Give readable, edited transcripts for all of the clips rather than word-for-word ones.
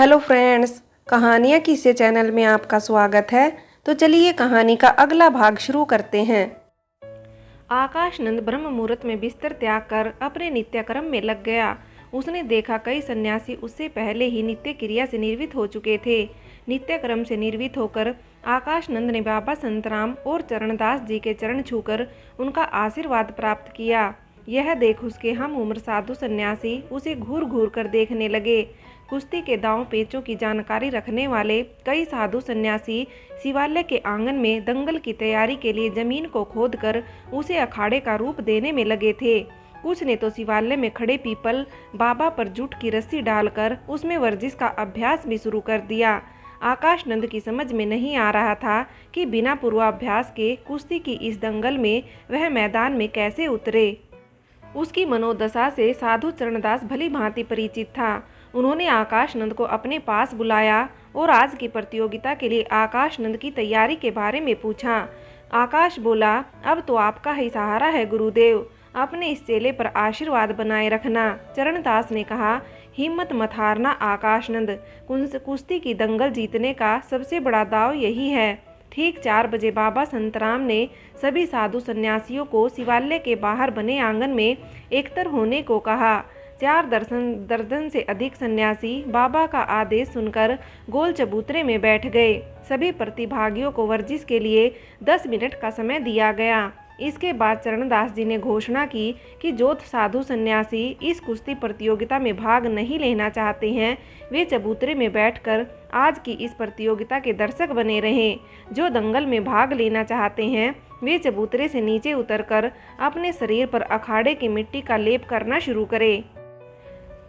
Hello friends, कहानियाँ किस्से channel में आपका स्वागत है। तो चलिए कहानी का अगला भाग शुरू करते हैं। आकाश नंद ब्रह्म मुहूर्त में बिस्तर त्याग कर अपने नित्यक्रम में लग गया। उसने देखा कई सन्यासी उससे पहले ही नित्य क्रिया से निर्वित हो चुके थे। नित्यक्रम से निर्वित होकर आकाश नंद ने बाबा संतराम और चरणदास जी के चरण छूकर उनका आशीर्वाद प्राप्त किया। यह देख उसके हम उम्र साधु सन्यासी उसे घूर घूर कर देखने लगे। कुश्ती के दांव पेचों की जानकारी रखने वाले कई साधु सन्यासी शिवालय के आंगन में दंगल की तैयारी के लिए जमीन को खोदकर उसे अखाड़े का रूप देने में लगे थे। कुछ ने तो शिवालय में खड़े पीपल बाबा पर जूट की रस्सी डालकर उसमें वर्जिश का अभ्यास भी शुरू कर दिया। आकाश नंद की समझ में नहीं आ रहा था कि बिना पूर्वाभ्यास के कुश्ती की इस दंगल में वह मैदान में कैसे उतरे। उसकी मनोदशा से साधु चरणदास भली भांति परिचित था। उन्होंने आकाश नंद को अपने पास बुलाया और आज की प्रतियोगिता के लिए आकाश नंद की तैयारी के बारे में पूछा। आकाश बोला, अब तो आपका ही सहारा है गुरुदेव, अपने इस चेले पर आशीर्वाद बनाए रखना। चरणदास ने कहा, हिम्मत मत हारना आकाश नंद, कुश्ती की दंगल जीतने का सबसे बड़ा दाव यही है। ठीक 4 बजे बाबा संतराम ने सभी साधु सन्यासियों को शिवालय के बाहर बने आंगन में एकत्र होने को कहा। 4 दर्जन से अधिक सन्यासी बाबा का आदेश सुनकर गोल चबूतरे में बैठ गए। सभी प्रतिभागियों को वर्जिश के लिए 10 मिनट का समय दिया गया। इसके बाद चरणदास जी ने घोषणा की कि जो साधु सन्यासी इस कुश्ती प्रतियोगिता में भाग नहीं लेना चाहते हैं वे चबूतरे में बैठकर आज की इस प्रतियोगिता के दर्शक बने रहें। जो दंगल में भाग लेना चाहते हैं वे चबूतरे से नीचे उतरकर अपने शरीर पर अखाड़े की मिट्टी का लेप करना शुरू करें।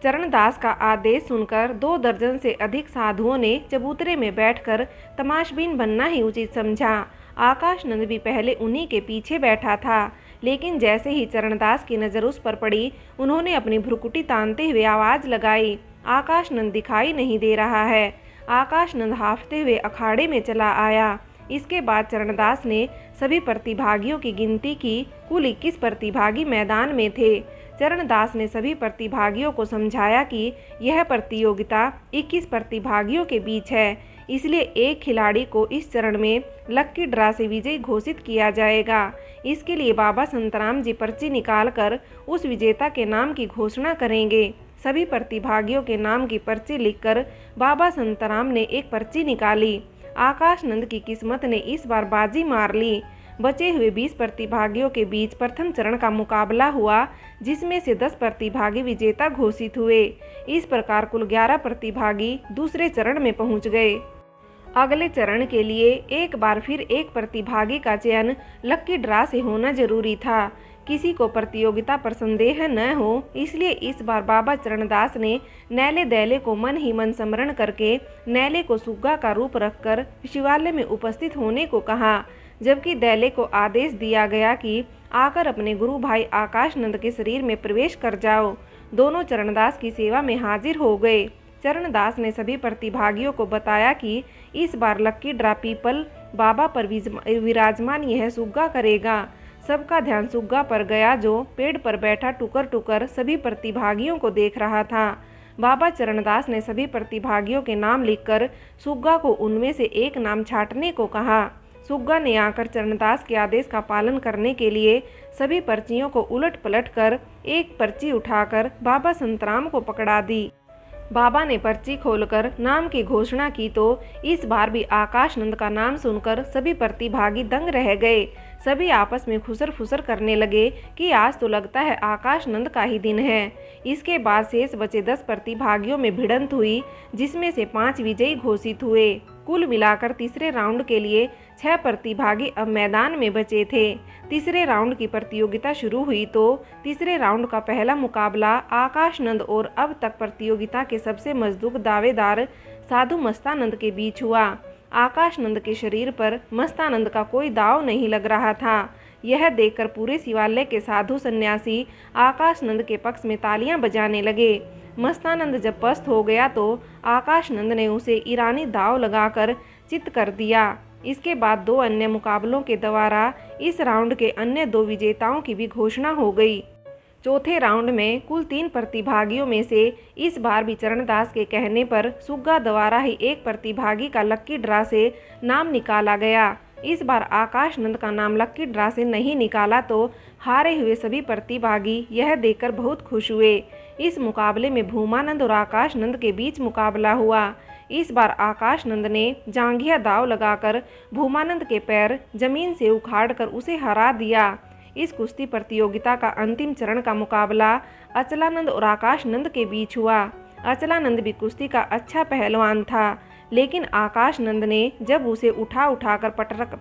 चरणदास का आदेश सुनकर 2 दर्जन से अधिक साधुओं ने चबूतरे में बैठकर तमाशबीन बनना ही उचित समझा। आकाश नंद भी पहले उन्हीं के पीछे बैठा था, लेकिन जैसे ही चरणदास की नज़र उस पर पड़ी उन्होंने अपनी भ्रुकुटी तानते हुए आवाज़ लगाई, आकाश नंद दिखाई नहीं दे रहा है। आकाश नंद हांफते हुए अखाड़े में चला आया। इसके बाद चरणदास ने सभी प्रतिभागियों की गिनती की। कुल 21 प्रतिभागी मैदान में थे। चरणदास ने सभी प्रतिभागियों को समझाया कि यह प्रतियोगिता 21 प्रतिभागियों के बीच है, इसलिए एक खिलाड़ी को इस चरण में लक्की ड्रा से विजयी घोषित किया जाएगा। इसके लिए बाबा संतराम जी पर्ची निकालकर उस विजेता के नाम की घोषणा करेंगे। सभी प्रतिभागियों के नाम की पर्ची लिखकर बाबा संतराम ने एक पर्ची निकाली। आकाश नंद की किस्मत ने इस बार बाजी मार ली। बचे हुए 20 प्रतिभागियों के बीच प्रथम चरण का मुकाबला हुआ, जिसमें से 10 प्रतिभागी विजेता घोषित हुए। इस प्रकार कुल 11 प्रतिभागी दूसरे चरण में पहुंच गए। अगले चरण के लिए एक बार फिर एक प्रतिभागी का चयन लक्की ड्रा से होना जरूरी था। किसी को प्रतियोगिता पर संदेह न हो, इसलिए इस बार बाबा चरणदास ने नैले दैले को मन ही मन स्मरण करके नैले को सुग्गा का रूप रखकर शिवालय में उपस्थित होने को कहा, जबकि दैले को आदेश दिया गया कि आकर अपने गुरु भाई आकाश नंद के शरीर में प्रवेश कर जाओ। दोनों चरणदास की सेवा में हाजिर हो गए। चरणदास ने सभी प्रतिभागियों को बताया कि इस बार लक्की ड्रा पीपल बाबा पर विराजमान यह सुग्गा करेगा। सबका ध्यान सुग्गा पर गया, जो पेड़ पर बैठा टुकर टुकर सभी प्रतिभागियों को देख रहा था। बाबा चरणदास ने सभी प्रतिभागियों के नाम लिखकर सुग्गा को उनमें से एक नाम छांटने को कहा। सुग्गा ने आकर चरणदास के आदेश का पालन करने के लिए सभी पर्चियों को उलट पलट कर एक पर्ची उठाकर बाबा संतराम को पकड़ा दी। बाबा ने पर्ची खोलकर नाम की घोषणा की तो इस बार भी आकाश नंद का नाम सुनकर सभी प्रतिभागी दंग रह गए। सभी आपस में खुसर फुसर करने लगे कि आज तो लगता है आकाश नंद का ही दिन है। इसके बाद शेष बचे 10 प्रतिभागियों में भिड़ंत हुई, जिसमें से 5 विजयी घोषित हुए। कुल मिलाकर तीसरे राउंड के लिए 6 प्रतिभागी अब मैदान में बचे थे। तीसरे राउंड की प्रतियोगिता शुरू हुई तो तीसरे राउंड का पहला मुकाबला आकाश नंद और अब तक प्रतियोगिता के सबसे मजबूत दावेदार साधु मस्तानंद के बीच हुआ। आकाश नंद के शरीर पर मस्तानंद का कोई दाव नहीं लग रहा था। यह देखकर पूरे शिवालय के साधु सन्यासी आकाश नंद के पक्ष में तालियां बजाने लगे। मस्तानंद जब पस्त हो गया तो आकाश नंद ने उसे ईरानी दाव लगाकर चित कर दिया। इसके बाद 2 अन्य मुकाबलों के द्वारा इस राउंड के अन्य 2 विजेताओं की भी घोषणा हो गई। चौथे राउंड में कुल 3 प्रतिभागियों में से इस बार भी चरणदास के कहने पर सुग्गा द्वारा ही एक प्रतिभागी का लक्की ड्रा से नाम निकाला गया। इस बार आकाश नंद का नाम लक्की ड्रा से नहीं निकाला तो हारे हुए सभी प्रतिभागी यह देखकर बहुत खुश हुए। इस मुकाबले में भूमानंद और आकाश नंद के बीच मुकाबला हुआ। इस बार आकाश नंद ने जांघिया दाव लगाकर भूमानंद के पैर जमीन से उखाड़कर उसे हरा दिया। इस कुश्ती प्रतियोगिता का अंतिम चरण का मुकाबला अचलानंद और आकाश नंद के बीच हुआ। अचलानंद भी कुश्ती का अच्छा पहलवान था, लेकिन आकाश नंद ने जब उसे उठाकर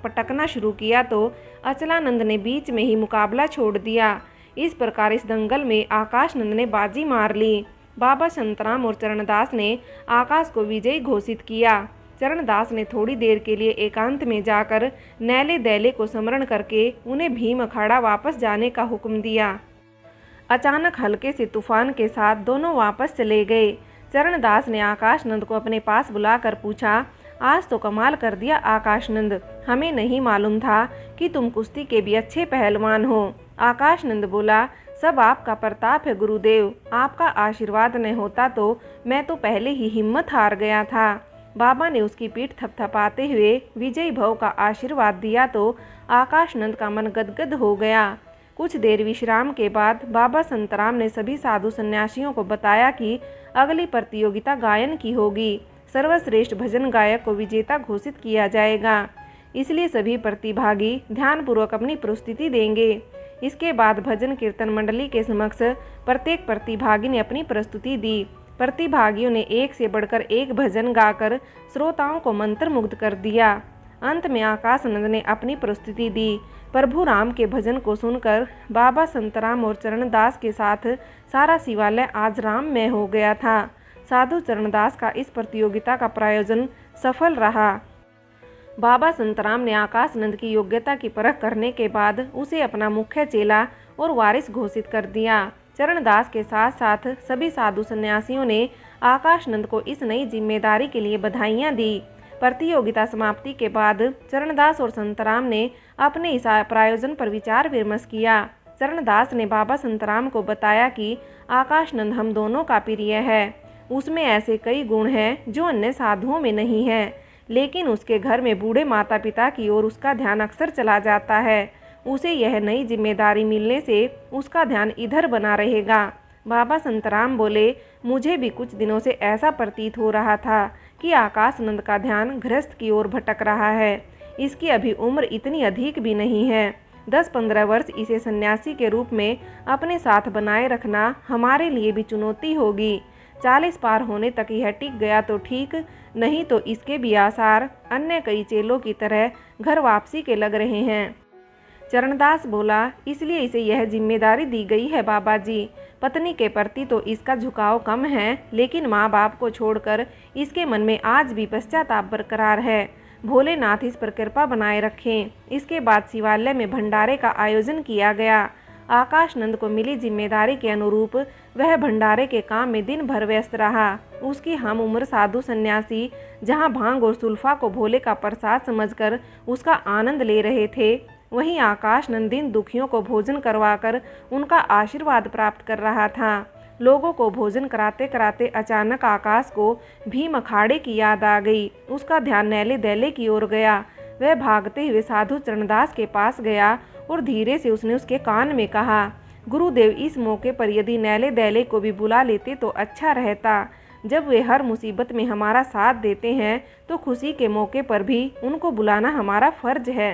पटकना शुरू किया तो अचलानंद ने बीच में ही मुकाबला छोड़ दिया। इस प्रकार इस दंगल में आकाश नंद ने बाजी मार ली। बाबा संतराम और चरणदास ने आकाश को विजयी घोषित किया। चरणदास ने थोड़ी देर के लिए एकांत में जाकर नैले दैले को स्मरण करके उन्हें भीम अखाड़ा वापस जाने का हुक्म दिया। अचानक हल्के से तूफान के साथ दोनों वापस चले गए। चरणदास ने आकाश नंद को अपने पास बुलाकर पूछा, आज तो कमाल कर दिया आकाश नंद, हमें नहीं मालूम था कि तुम कुश्ती के भी अच्छे पहलवान हो। आकाश नंद बोला, सब आपका प्रताप है गुरुदेव, आपका आशीर्वाद न होता तो मैं तो पहले ही हिम्मत हार गया था। बाबा ने उसकी पीठ थपथपाते हुए विजयी भव का आशीर्वाद दिया तो आकाश नंद का मन गदगद हो गया। कुछ देर विश्राम के बाद बाबा संतराम ने सभी साधु सन्यासियों को बताया कि अगली प्रतियोगिता गायन की होगी। सर्वश्रेष्ठ भजन गायक को विजेता घोषित किया जाएगा, इसलिए सभी प्रतिभागी ध्यानपूर्वक अपनी प्रस्तुति देंगे। इसके बाद भजन कीर्तन मंडली के समक्ष प्रत्येक प्रतिभागी ने अपनी प्रस्तुति दी। प्रतिभागियों ने एक से बढ़कर एक भजन गाकर श्रोताओं को मंत्रमुग्ध कर दिया। अंत में आकाश नंद ने अपनी प्रस्तुति दी। प्रभु राम के भजन को सुनकर बाबा संतराम और चरणदास के साथ सारा शिवालय आज राममय हो गया था। साधु चरणदास का इस प्रतियोगिता का प्रायोजन सफल रहा। बाबा संतराम ने आकाश नंद की योग्यता की परख करने के बाद उसे अपना मुख्य चेला और वारिस घोषित कर दिया। चरणदास के साथ साथ सभी साधु सन्यासियों ने आकाश नंद को इस नई जिम्मेदारी के लिए बधाइयाँ दी। प्रतियोगिता समाप्ति के बाद चरणदास और संतराम ने अपने इस प्रायोजन पर विचार विमर्श किया। चरणदास ने बाबा संतराम को बताया कि आकाश नंद हम दोनों का प्रिय है। उसमें ऐसे कई गुण हैं जो अन्य साधुओं में नहीं हैं, लेकिन उसके घर में बूढ़े माता पिता की ओर उसका ध्यान अक्सर चला जाता है। उसे यह नई जिम्मेदारी मिलने से उसका ध्यान इधर बना रहेगा। बाबा संतराम बोले, मुझे भी कुछ दिनों से ऐसा प्रतीत हो रहा था कि आकाश नंद का ध्यान गृहस्थ की ओर भटक रहा है। इसकी अभी उम्र इतनी अधिक भी नहीं है। 10-15 वर्ष इसे सन्यासी के रूप में अपने साथ बनाए रखना हमारे लिए भी चुनौती होगी। 40 पार होने तक यह टिक गया तो ठीक, नहीं तो इसके भी आसार अन्य कई चेलों की तरह घर वापसी के लग रहे हैं। चरणदास बोला, इसलिए इसे यह जिम्मेदारी दी गई है बाबा जी। पत्नी के प्रति तो इसका झुकाव कम है, लेकिन माँ बाप को छोड़कर इसके मन में आज भी पश्चाताप बरकरार है। भोलेनाथ इस पर कृपा बनाए रखें। इसके बाद शिवालय में भंडारे का आयोजन किया गया। आकाश नंद को मिली जिम्मेदारी के अनुरूप वह भंडारे के काम में दिन भर व्यस्त रहा। उसकी हम उम्र साधु सन्यासी जहाँ भांग और सुल्फा को भोले का प्रसाद समझकर उसका आनंद ले रहे थे, वहीं आकाश नंद दिन दुखियों को भोजन करवाकर उनका आशीर्वाद प्राप्त कर रहा था। लोगों को भोजन कराते कराते अचानक आकाश को भीम अखाड़े की याद आ गई। उसका ध्यान नैले दैले की ओर गया। वह भागते हुए साधु चरणदास के पास गया और धीरे से उसने उसके कान में कहा, गुरुदेव, इस मौके पर यदि नैले दैले को भी बुला लेते तो अच्छा रहता। जब वे हर मुसीबत में हमारा साथ देते हैं तो खुशी के मौके पर भी उनको बुलाना हमारा फर्ज है।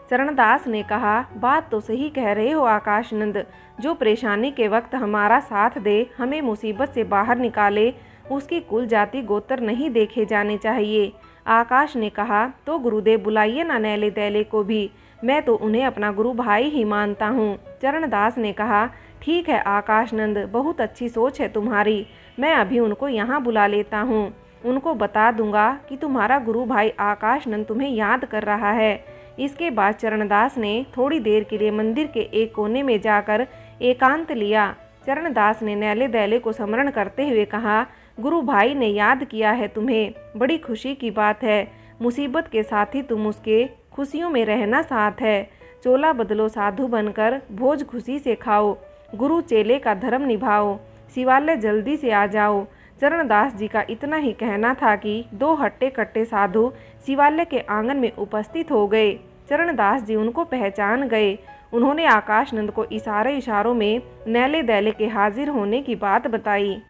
चरणदास ने कहा, बात तो सही कह रहे हो आकाश नंद। जो परेशानी के वक्त हमारा साथ दे, हमें मुसीबत से बाहर निकाले, उसकी कुल जाति गोत्र नहीं देखे जाने चाहिए। आकाश ने कहा, तो गुरुदेव बुलाइए ना नैले दैले को भी, मैं तो उन्हें अपना गुरु भाई ही मानता हूँ। चरणदास ने कहा, ठीक है आकाश नंद, बहुत अच्छी सोच है तुम्हारी। मैं अभी उनको यहाँ बुला लेता हूँ। उनको बता दूंगा कि तुम्हारा गुरु भाई आकाश नंद तुम्हें याद कर रहा है। इसके बाद चरणदास ने थोड़ी देर के लिए मंदिर के एक कोने में जाकर एकांत लिया। चरणदास ने नैले दैले को स्मरण करते हुए कहा, गुरु भाई ने याद किया है तुम्हें, बड़ी खुशी की बात है। मुसीबत के साथ ही तुम उसके खुशियों में रहना साथ है। चोला बदलो साधु बनकर भोज खुशी से खाओ। गुरु चेले का धर्म निभाओ, शिवालय जल्दी से आ जाओ। चरणदास जी का इतना ही कहना था कि दो हट्टे कट्टे साधु शिवालय के आंगन में उपस्थित हो गए। चरणदास जी उनको पहचान गए। उन्होंने आकाशनंद को इशारों में नैले दैले के हाजिर होने की बात बताई।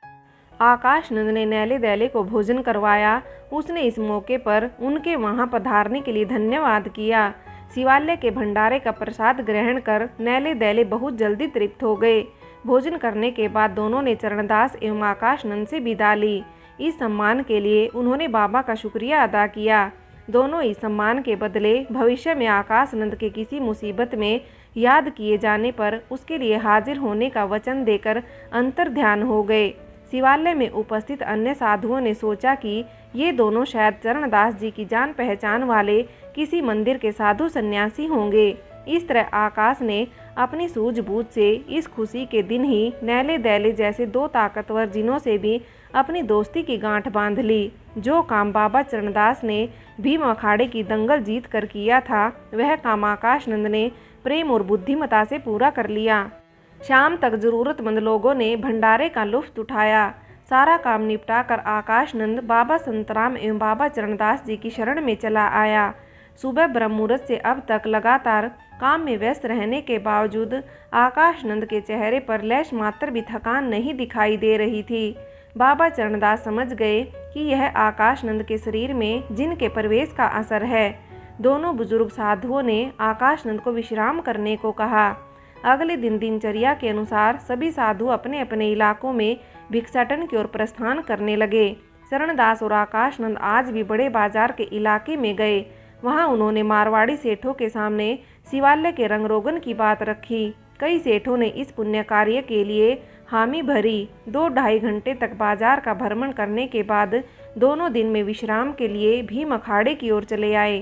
आकाशनंद ने नैले दैले को भोजन करवाया। उसने इस मौके पर उनके वहां पधारने के लिए धन्यवाद किया। शिवालय के भंडारे का प्रसाद ग्रहण कर नैले दैले बहुत जल्दी तृप्त हो गए। भोजन करने के बाद दोनों ने चरणदास एवं आकाशनंद से विदा ली। इस सम्मान के लिए उन्होंने बाबा का शुक्रिया अदा किया। दोनों इस सम्मान के बदले भविष्य में आकाशनंद के किसी मुसीबत में याद किए जाने पर उसके लिए हाजिर होने का वचन देकर अंतर्ध्यान हो गए। शिवालय में उपस्थित अन्य साधुओं ने सोचा कि ये दोनों शायद चरणदास जी की जान पहचान वाले किसी मंदिर के साधु सन्यासी होंगे। इस तरह आकाश ने अपनी सूझबूझ से इस खुशी के दिन ही नैले दैले जैसे दो ताकतवर जिनों से भी अपनी दोस्ती की गांठ बांध ली। जो काम बाबा चरणदास ने भीम अखाड़े की दंगल जीत कर किया था, वह काम आकाशनंद ने प्रेम और बुद्धिमता से पूरा कर लिया। शाम तक जरूरतमंद लोगों ने भंडारे का लुत्फ उठाया। सारा काम निपटा कर आकाशनंद बाबा संतराम एवं बाबा चरणदास जी की शरण में चला आया। सुबह ब्रह्ममुहूर्त से अब तक लगातार काम में व्यस्त रहने के बावजूद आकाशनंद के चेहरे पर लेश मात्र भी थकान नहीं दिखाई दे रही थी। बाबा चरणदास समझ गए कि यह आकाशनंद के शरीर में जिन के प्रवेश का असर है। दोनों बुजुर्ग साधुओं ने आकाशनंद को विश्राम करने को कहा। अगले दिन दिनचर्या के अनुसार सभी साधु अपने अपने इलाकों में भिक्षाटन की ओर प्रस्थान करने लगे। चरणदास और आकाशनंद आज भी बड़े बाजार के इलाके में गए। वहां उन्होंने मारवाड़ी सेठों के सामने शिवालय के रंग रोगन की बात रखी। कई सेठों ने इस पुण्य कार्य के लिए हामी भरी। 2-2.5 घंटे तक बाजार का भ्रमण करने के बाद दोनों दिन में विश्राम के लिए भीम अखाड़े की ओर चले आए।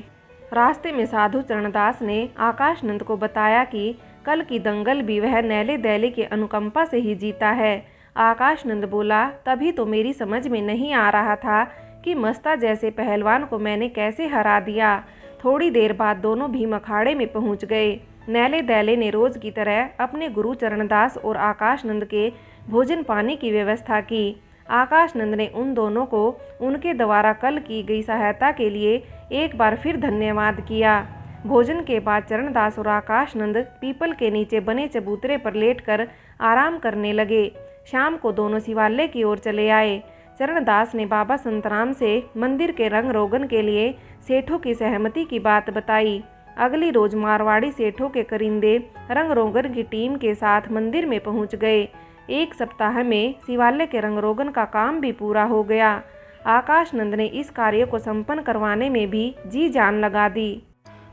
रास्ते में साधु चरणदास ने आकाशनंद को बताया कि कल की दंगल भी वह नैले दैले की अनुकंपा से ही जीता है। आकाशनंद बोला, तभी तो मेरी समझ में नहीं आ रहा था कि मस्ता जैसे पहलवान को मैंने कैसे हरा दिया। थोड़ी देर बाद दोनों भीम अखाड़े में पहुंच गए। नैले दैले ने रोज की तरह अपने गुरु चरणदास और आकाशनंद के भोजन पानी की व्यवस्था की। आकाशनंद ने उन दोनों को उनके द्वारा कल की गई सहायता के लिए एक बार फिर धन्यवाद किया। भोजन के बाद चरणदास और आकाशनंद पीपल के नीचे बने चबूतरे पर लेटकर आराम करने लगे। शाम को दोनों शिवालय की ओर चले आए। चरणदास ने बाबा संतराम से मंदिर के रंग रोगन के लिए सेठों की सहमति की बात बताई। अगली रोज मारवाड़ी सेठों के करिंदे रंग रोगन की टीम के साथ मंदिर में पहुंच गए। 1 सप्ताह में शिवालय के रंग रोगन का काम भी पूरा हो गया। आकाशनंद ने इस कार्य को संपन्न करवाने में भी जी जान लगा दी।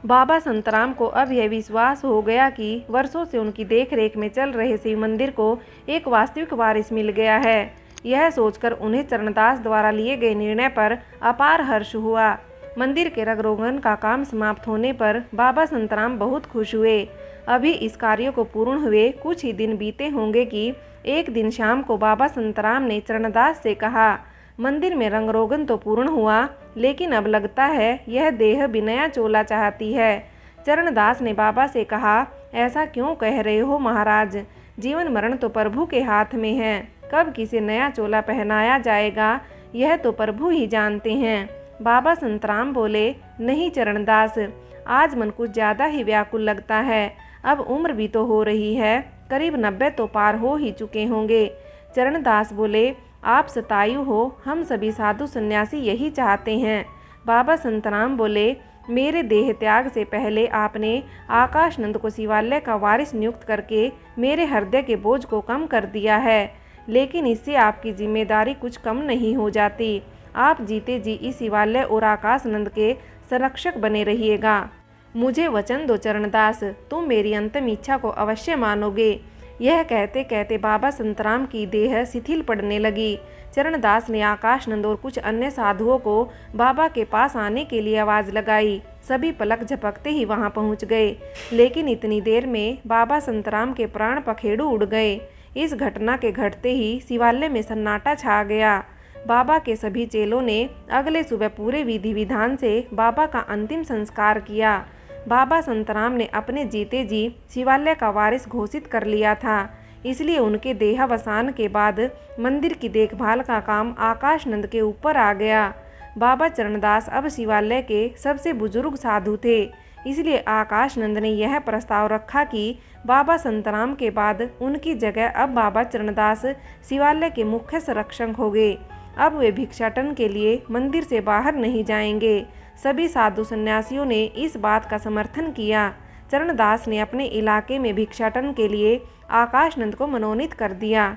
बाबा संतराम को अब यह विश्वास हो गया कि वर्षों से उनकी देखरेख में चल रहे शिव मंदिर को एक वास्तविक वारिस मिल गया है। यह सोचकर उन्हें चरणदास द्वारा लिए गए निर्णय पर अपार हर्ष हुआ। मंदिर के रंग रोगन का काम समाप्त होने पर बाबा संतराम बहुत खुश हुए। अभी इस कार्य को पूर्ण हुए कुछ ही दिन बीते होंगे कि एक दिन शाम को बाबा संतराम ने चरणदास से कहा, मंदिर में रंग रोगन तो पूर्ण हुआ, लेकिन अब लगता है यह देह भी नया चोला चाहती है। चरणदास ने बाबा से कहा, ऐसा क्यों कह रहे हो महाराज? जीवन मरण तो प्रभु के हाथ में है। कब किसे नया चोला पहनाया जाएगा यह तो प्रभु ही जानते हैं। बाबा संतराम बोले, नहीं चरणदास, आज मन कुछ ज़्यादा ही व्याकुल लगता है। अब उम्र भी तो हो रही है, करीब 90 तो पार हो ही चुके होंगे। चरणदास बोले, आप शतायु हो, हम सभी साधु सन्यासी यही चाहते हैं। बाबा संतराम बोले, मेरे देह त्याग से पहले आपने आकाशनंद को शिवालय का वारिस नियुक्त करके मेरे हृदय के बोझ को कम कर दिया है, लेकिन इससे आपकी जिम्मेदारी कुछ कम नहीं हो जाती। आप जीते जी इस शिवालय और आकाशनंद के संरक्षक बने रहिएगा। मुझे वचन दो चरणदास, तुम मेरी अंतिम इच्छा को अवश्य मानोगे। यह कहते कहते बाबा संतराम की देह शिथिल पड़ने लगी। चरणदास ने आकाशनंद और कुछ अन्य साधुओं को बाबा के पास आने के लिए आवाज़ लगाई। सभी पलक झपकते ही वहां पहुंच गए, लेकिन इतनी देर में बाबा संतराम के प्राण पखेरु उड़ गए। इस घटना के घटते ही शिवालय में सन्नाटा छा गया। बाबा के सभी चेलों ने अगले सुबह पूरे विधि विधान से बाबा का अंतिम संस्कार किया। बाबा संतराम ने अपने जीते जी शिवालय का वारिस घोषित कर लिया था। इसलिए उनके देहावसान के बाद मंदिर की देखभाल का काम आकाश नंद के ऊपर आ गया। बाबा चरणदास अब शिवालय के सबसे बुजुर्ग साधु थे, इसलिए आकाश नंद ने यह प्रस्ताव रखा कि बाबा संतराम के बाद उनकी जगह अब बाबा चरणदास शिवालय के मुख्य संरक्षक होंगे। अब वे भिक्षाटन के लिए मंदिर से बाहर नहीं जाएंगे। सभी साधु सन्यासियों ने इस बात का समर्थन किया। चरणदास ने अपने इलाके में भिक्षाटन के लिए आकाश नंद को मनोनीत कर दिया।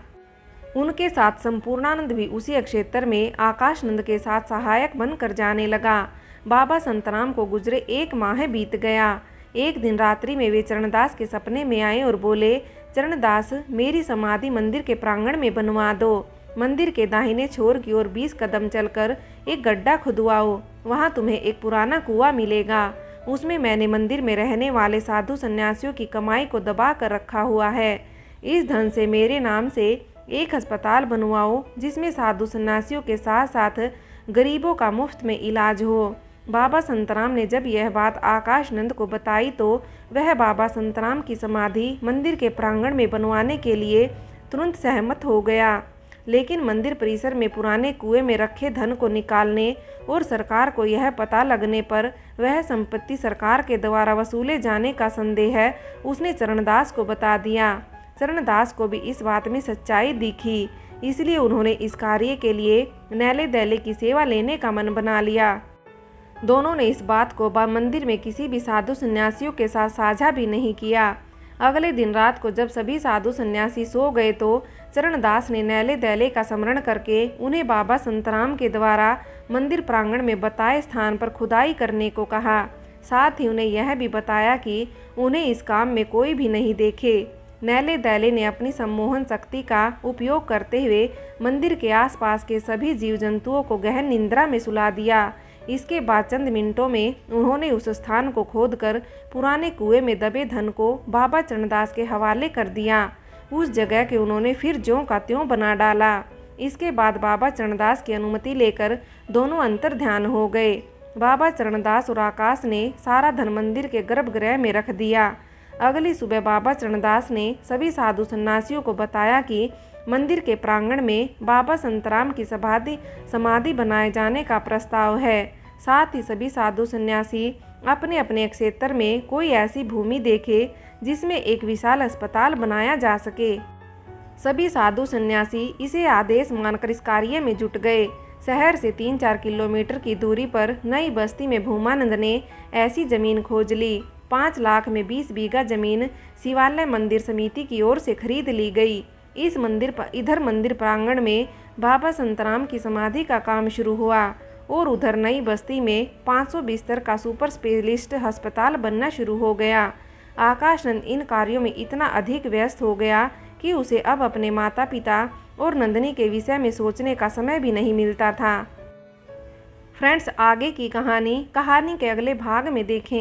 उनके साथ संपूर्णानंद भी उसी क्षेत्र में आकाश नंद के साथ सहायक बनकर जाने लगा। बाबा संतराम को गुजरे 1 माह बीत गया। एक दिन रात्रि में वे चरणदास के सपने में आए और बोले, चरणदास, मेरी समाधि मंदिर के प्रांगण में बनवा दो। मंदिर के दाहिने छोर की ओर 20 कदम चलकर एक गड्ढा खुदवाओ, वहाँ तुम्हें एक पुराना कुआं मिलेगा। उसमें मैंने मंदिर में रहने वाले साधु सन्यासियों की कमाई को दबा कर रखा हुआ है। इस धन से मेरे नाम से एक अस्पताल बनवाओ, जिसमें साधु सन्यासियों के साथ साथ गरीबों का मुफ्त में इलाज हो। बाबा संतराम ने जब यह बात आकाश नंद को बताई तो वह बाबा संतराम की समाधि मंदिर के प्रांगण में बनवाने के लिए तुरंत सहमत हो गया। लेकिन मंदिर परिसर में पुराने कुएं में रखे धन को निकालने और सरकार को यह पता लगने पर वह संपत्ति सरकार के द्वारा वसूले जाने का संदेह है उसने चरणदास को बता दिया। चरणदास को भी इस बात में सच्चाई दिखी, इसलिए उन्होंने इस कार्य के लिए नैले दैले की सेवा लेने का मन बना लिया। दोनों ने इस बात को मंदिर में किसी भी साधु सन्यासियों के साथ साझा भी नहीं किया। अगले दिन रात को जब सभी साधु सन्यासी सो गए तो चरणदास ने नैले दैले का स्मरण करके उन्हें बाबा संतराम के द्वारा मंदिर प्रांगण में बताए स्थान पर खुदाई करने को कहा। साथ ही उन्हें यह भी बताया कि उन्हें इस काम में कोई भी नहीं देखे। नैले दैले ने अपनी सम्मोहन शक्ति का उपयोग करते हुए मंदिर के आसपास के सभी जीव जंतुओं को गहन निंद्रा में सुला दिया। इसके बाद चंद मिनटों में उन्होंने उस स्थान को खोदकर पुराने कुएं में दबे धन को बाबा चरणदास के हवाले कर दिया। उस जगह के उन्होंने फिर ज्यों का त्यों बना डाला। इसके बाद बाबा चरणदास की अनुमति लेकर दोनों अंतर ध्यान हो गए। बाबा चरणदास और आकाश ने सारा धन मंदिर के गर्भगृह में रख दिया। अगली सुबह बाबा चरणदास ने सभी साधु सन्यासियों को बताया कि मंदिर के प्रांगण में बाबा संतराम की समाधि बनाए जाने का प्रस्ताव है। साथ ही सभी साधु सन्यासी अपने अपने क्षेत्र में कोई ऐसी भूमि देखे जिसमें एक विशाल अस्पताल बनाया जा सके। सभी साधु सन्यासी इसे आदेश मानकर इस कार्य में जुट गए। शहर से 3-4 किलोमीटर की दूरी पर नई बस्ती में भूमानंद ने ऐसी जमीन खोज ली। 5 लाख में 20 बीघा जमीन शिवालय मंदिर समिति की ओर से खरीद ली गई। इधर मंदिर प्रांगण में बाबा संतराम की समाधि का काम शुरू हुआ और उधर नई बस्ती में 500 बिस्तर का सुपर स्पेशलिस्ट अस्पताल बनना शुरू हो गया। आकाशनंद इन कार्यों में इतना अधिक व्यस्त हो गया कि उसे अब अपने माता पिता और नंदिनी के विषय में सोचने का समय भी नहीं मिलता था। फ्रेंड्स, आगे की कहानी के अगले भाग में देखें।